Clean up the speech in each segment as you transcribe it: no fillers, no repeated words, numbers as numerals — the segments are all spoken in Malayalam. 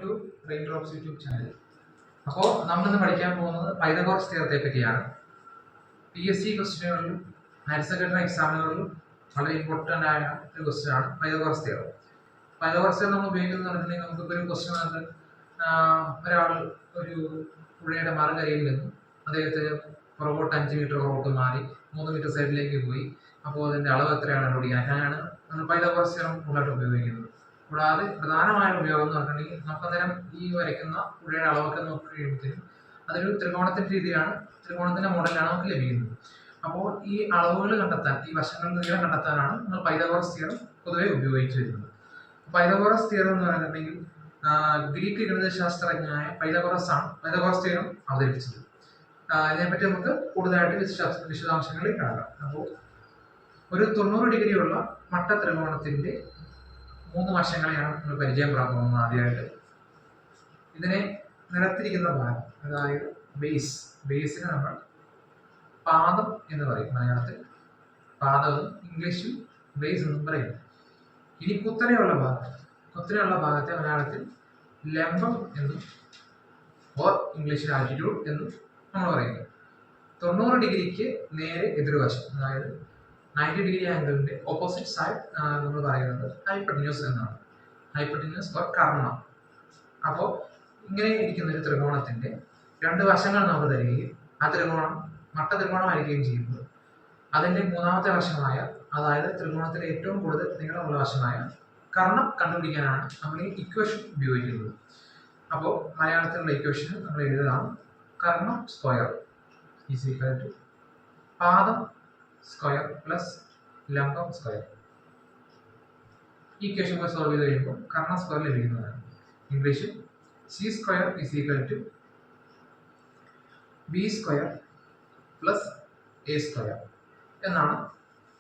To rain drops YouTube channel. അപ്പോൾ നമ്മളിന്ന് പഠിക്കാൻ പോകുന്നത് പൈതഗോറസ് തിയറത്തെ പറ്റിയാണ്. PSC ക്വസ്റ്റ്യനുകളിലും ഹയർ സെക്കൻഡറി എക്സാമുകളിലും വളരെ ഇമ്പോർട്ടൻ്റ് ആയ ഒരു ക്വസ്റ്റ്യൻ ആണ് പൈതഗോറസ് തിയറം. പൈതഗോറസ് തിയറം നമ്മൾ ഉപയോഗിക്കുന്നത് പറഞ്ഞിട്ടുണ്ടെങ്കിൽ നമുക്കിപ്പോൾ ഒരു ക്വസ്റ്റ്യൻ ആണ്, ഒരാൾ ഒരു പുഴയുടെ മറുകരയിൽ നിന്നും അദ്ദേഹത്തിന് പുറകോട്ട് 5 മീറ്റർ പുറകോട്ട് മാറി 3 മീറ്റർ സൈഡിലേക്ക് പോയി. അപ്പോൾ അതിൻ്റെ അളവ് എത്രയാണ് കണ്ടുപിടിക്കാൻ. അങ്ങനെയാണ് നമ്മൾ പൈതഗോറസ് തിയറം കൂടുതലായിട്ട് ഉപയോഗിക്കുന്നത്. കൂടാതെ പ്രധാനമായ ഉപയോഗം എന്ന് പറഞ്ഞിട്ടുണ്ടെങ്കിൽ നമുക്കന്നേരം ഈ വരയ്ക്കുന്ന പുഴയുടെ അളവൊക്കെ നോക്കി കഴിയുമ്പോഴത്തേക്കും അതൊരു ത്രികോണത്തിൻ്റെ രീതിയാണ്, ത്രികോണത്തിൻ്റെ മോഡലാണ് നമുക്ക് ലഭിക്കുന്നത്. അപ്പോൾ ഈ അളവുകൾ കണ്ടെത്താൻ, ഈ വശങ്ങളുടെ നീളം കണ്ടെത്താനാണ് നമ്മൾ പൈതഗോറസ് തിയറം പൊതുവെ ഉപയോഗിച്ചു വരുന്നത്. പൈതഗോറസ് തിയറം എന്ന് പറയുന്നുണ്ടെങ്കിൽ ഗ്രീക്ക് ഗണിതശാസ്ത്രജ്ഞനായ പൈതഗോറസ് ആണ് പൈതഗോറസ് തിയറം അവതരിപ്പിച്ചത്. ഇതിനെപ്പറ്റി നമുക്ക് കൂടുതലായിട്ട് വിശദാംശങ്ങളിൽ കാണാം. അപ്പോൾ ഒരു 90 ഡിഗ്രിയുള്ള മട്ട ത്രികോണത്തിൻ്റെ 3 വശങ്ങളെയാണ് നമ്മൾ പരിചയപ്പെടാൻ പോകുന്നത്. ആദ്യമായിട്ട് ഇതിനെ നിലത്തിരിക്കുന്ന ഭാഗം, അതായത് ബേസിനെ നമ്മൾ പാദം എന്ന് പറയും. മലയാളത്തിൽ പാദവും ഇംഗ്ലീഷിൽ ബേസ് എന്നും പറയും. ഇനി കുത്തനെയുള്ള ഭാഗത്തെ മലയാളത്തിൽ ലംബം എന്നും ഓർ ഇംഗ്ലീഷിൽ ആൾട്ടിറ്റ്യൂഡ് എന്നും നമ്മൾ പറയുന്നത്. 90 ഡിഗ്രിക്ക് നേരെ എതിർവശം, അതായത് 90 ഡിഗ്രി ആംഗിളിന്റെ ഓപ്പോസിറ്റ് സൈഡ് നമ്മൾ പറയുന്നത് ഹൈപ്പട്ടന്യൂസ് എന്നാണ്. Hypotenuse or Karnam. അപ്പോൾ ഇങ്ങനെ ഇരിക്കുന്ന ഒരു ത്രികോണത്തിന്റെ 2 വശങ്ങൾ നമുക്ക് തരികയും ആ ത്രികോണം മട്ട ത്രികോണമായിരിക്കുകയും ചെയ്യുമ്പോൾ അതിന്റെ 3ാമത്തെ വശമായ, അതായത് ത്രികോണത്തിലെ ഏറ്റവും കൂടുതൽ നീളമുള്ള വശമായ കർണം കണ്ടുപിടിക്കാനാണ് നമ്മൾ ഈ ഇക്വേഷൻ ഉപയോഗിക്കുന്നത്. അപ്പോൾ മലയാളത്തിലുള്ള ഇക്വേഷൻ നമ്മൾ എഴുതുകയാണ് കർണം സ്ക്വയർ ഈസ് ഈക്വൽ ടു പാദം സ്ക്വയർ പ്ലസ് ലംബം സ്ക്വയർ. ഈ ഇക്വേഷൻ സോൾവ് ചെയ്ത് കഴിയുമ്പോൾ കർണ സ്ക്വയർ ലഭിക്കുന്നതാണ്. ഇംഗ്ലീഷിൽ C square is equal to B square plus A square എന്നാണ്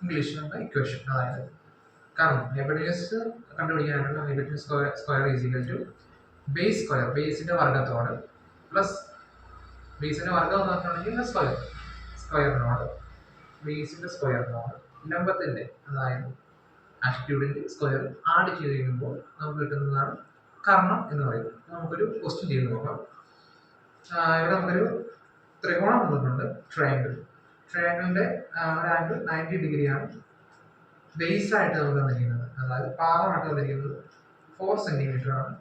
ഇംഗ്ലീഷിലുള്ള ഇക്വേഷൻ. അതായത് കർണം ഹൈപ്പട്ടന്യൂസ് കണ്ടുപിടിക്കാനായിട്ടുള്ള hypotenuse square is equal to base square, ബേസിന്റെ വർഗത്തോട് പ്ലസ് ബേസിന്റെ വർഗം എന്ന് പറഞ്ഞിട്ടുണ്ടെങ്കിൽ സ്ക്വയറിനോട് ബേസിന്റെ സ്ക്വയറിനോട് ലംബത്തിന്റെ, അതായത് ആൾട്ടിറ്റ്യൂഡിന്റെ സ്ക്വയർ ആഡ് ചെയ്ത് കഴിയുമ്പോൾ നമുക്ക് കിട്ടുന്നതാണ് കർണം എന്ന് പറയുന്നത്. നമുക്കൊരു ക്വസ്റ്റ്യൻ ചെയ്ത് നോക്കാം. ഇവിടെ നമുക്കൊരു ത്രികോണം തന്നിട്ടുണ്ട്, ട്രയാങ്കിളിന്റെ ഒരു ആംഗിൾ 90 ഡിഗ്രിയാണ്. ബേസ് ആയിട്ട് നമുക്ക് തന്നിരിക്കുന്നത്, അതായത് പാദമായിട്ട് തന്നിരിക്കുന്നത് 4 സെന്റിമീറ്റർ ആണ്.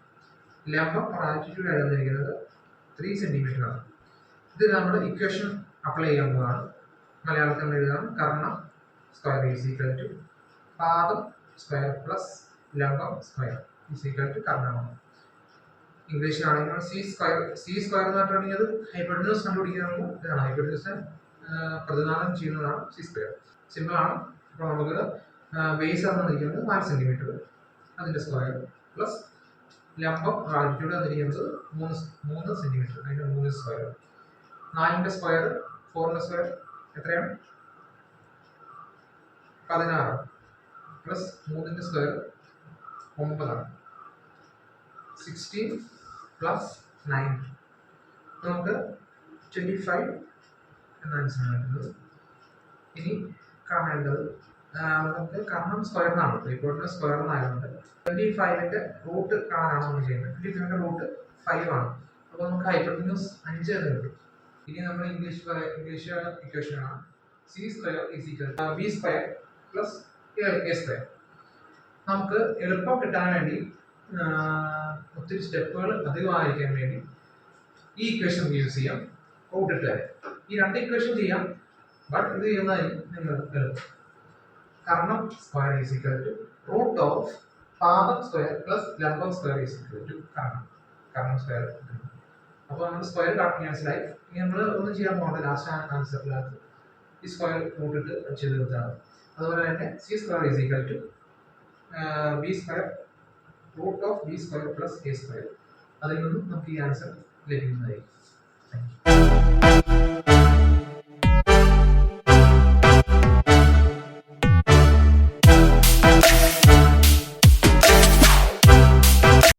ലംബം ആൾട്ടിറ്റ്യൂഡ് ആയിട്ട് തന്നിരിക്കുന്നത് 3 സെന്റിമീറ്റർ ആണ്. ഇത് നമ്മൾ ഇക്വേഷൻ അപ്ലൈ ചെയ്യാൻ പോവാണ്. മലയാളത്തിൽ എഴുതാം കർണം സ്ക്വയർ ഈസ് ഈക്വൽ ടു പാദം സ്ക്വയർ പ്ലസ് ലംബം സ്ക്വയർ ഈസ് ഈക്വൽ ടു കർണമാണ്. ഇംഗ്ലീഷിലാണെങ്കിൽ സി സ്ക്വയർ എന്ന് പറഞ്ഞിട്ടുണ്ടെങ്കിൽ അത് ഹൈപ്പട്ടന്യൂസ് കണ്ടുപിടിക്കാനുള്ള ഇതാണ്. ഹൈപ്പട്ടന്യൂസിനെ പ്രതിനിധാനം ചെയ്യുന്നതാണ് സി സ്ക്വയർ. സിമ്പിൾ ആണ്. അപ്പോൾ നമുക്ക് ബേസ് തന്നിരിക്കുന്നത് 4 സെന്റിമീറ്റർ, അതിന്റെ സ്ക്വയർ പ്ലസ് ലംബം ആൾട്ടിറ്റ്യൂഡ് തന്നിരിക്കുന്നത് 3 സെന്റിമീറ്റർ, അതിന്റെ 3 സ്ക്വയർ. 4ന്റെ സ്ക്വയർ 4ന്റെ സ്ക്വയർ എത്രയാണ്? 16 പ്ലസ് 3ന്റെ സ്ക്വയർ 9 ആണ്. 16 പ്ലസ് 9 നമുക്ക് 25 എന്ന ആൻസറാണ് കിട്ടുന്നത്. ഇനി കാണേണ്ടത് നമുക്ക് കർണം സ്ക്വയറിനാണ്, റിപ്പോർട്ടിന്റെ സ്ക്വയറിനായതുകൊണ്ട് 25ന്റെ റൂട്ട് കാണാനാണ് നമ്മൾ ചെയ്യുന്നത്. 25ന്റെ റൂട്ട് 5 ആണ്. അപ്പോൾ നമുക്ക് ഹൈപ്പട്ടന്യൂസ് 5 എന്ന് കിട്ടും. ഇനി നമ്മൾ ഇംഗ്ലീഷ് ഇക്വേഷൻ ആണ് C square is equal to B square plus A square. നമുക്ക് എളുപ്പം കിട്ടാൻ വേണ്ടി, ഒത്തിരി സ്റ്റെപ്പുകൾ അധികമായിരിക്കാൻ വേണ്ടി ഈ ഇക്വേഷൻ യൂസ് ചെയ്യാം. റൂട്ട് ഇട്ട് ഈ 2 ഇക്വേഷൻ ചെയ്യാം, ബട്ട് ഇത് ചെയ്യുന്നതായിരിക്കും നിങ്ങൾ എളുപ്പം. കർണം square is equal to root of പാദം സ്ക്വയർ പ്ലസ് ലംബം സ്ക്വയർ ഈസ് ഈക്വൽ ടു കർണം സ്ക്വയർ. അപ്പോൾ നമ്മൾ സ്ക്വയർ ക്യാൻസലായി. ഇനി നമ്മൾ ഒന്നും ചെയ്യാൻ പോകണ്ട, ലാസ്റ്റ് ആൻസറിനകത്ത് ഈ സ്ക്വയർ റൂട്ടിട്ട് ചെയ്ത് തീർത്താണ്. അതുപോലെ തന്നെ C square is equal to B square root of B square plus A square. അതിൽ നിന്നും നമുക്ക് ഈ ആൻസർ ലഭിക്കുന്നതായിരിക്കും. Thank U.